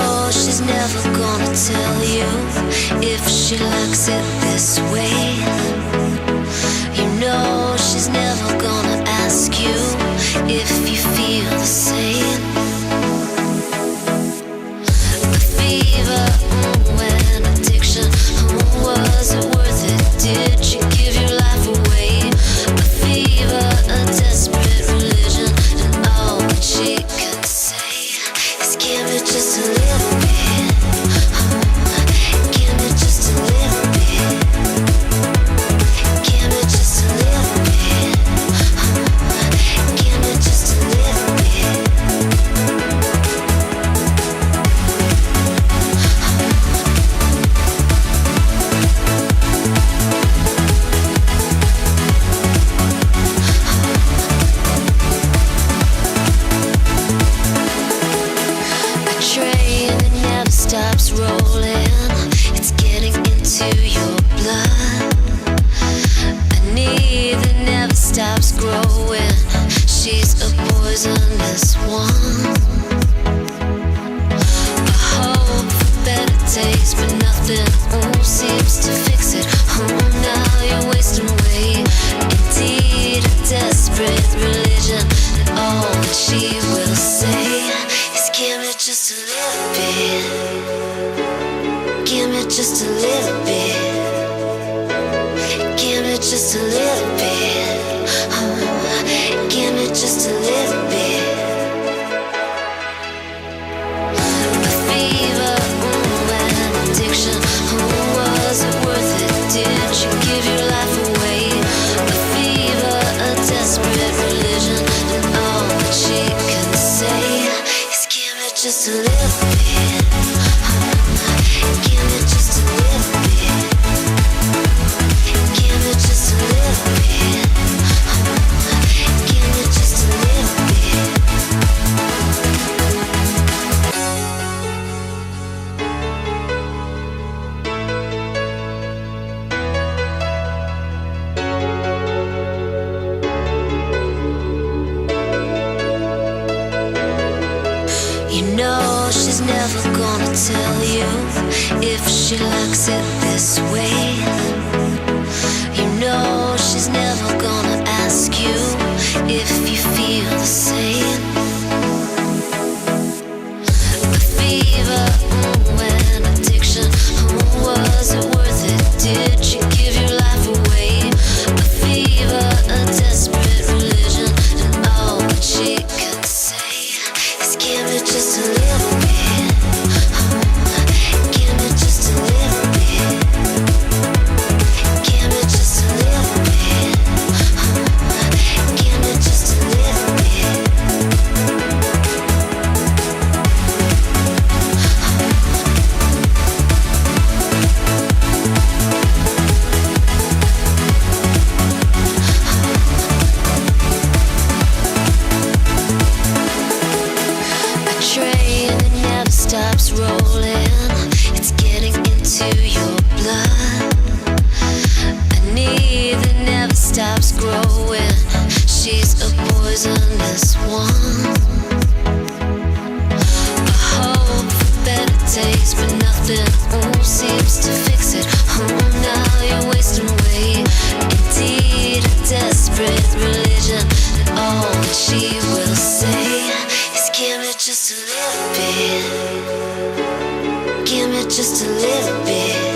know she's never gonna tell you if she likes it this way. You know she's never gonna ask you if you feel the same. The fever, and addiction, was it worth it? Did you give your life away? A fever, a desperate religion, and all that she can say is give me just a little bit. Give me just a little bit. Give me just a little bit. Give me just a little bit. A train that never stops rolling, it's getting into your blood. A need that never stops growing, she's a poisonous one. A hope for better days, but nothing seems to fix it. Now you're wasting away. Indeed, a desperate religion, and all that she will say is give me just a little bit. Give me just a little bit. Give me just a little bit. Give me just a little bit. The fever, and addiction, was it worth it? Did you give your life away? A fever, a desperate religion, and all that she can say is give me just a little bit. Give me just a little bit. Give me just a little bit. Give me just a little bit. You know she's never gonna tell you if she likes it this way. You know she's never gonna ask you if you feel the same. The fever, and addiction, was it worth it? Did you give your life away? A fever, a desperate religion, and all that she can say is give me just a little bit. Give me just a little bit. Give me just a little bit. Give me just a little bit. A train that never stops rolling, it's getting into your blood. A need that never stops growing, she's a poisonous one. A hope for better days, but nothing seems to fix it. Now you're wasting away. Indeed, a desperate religion, and all that she will say is give me just a little bit. Give me just a little bit.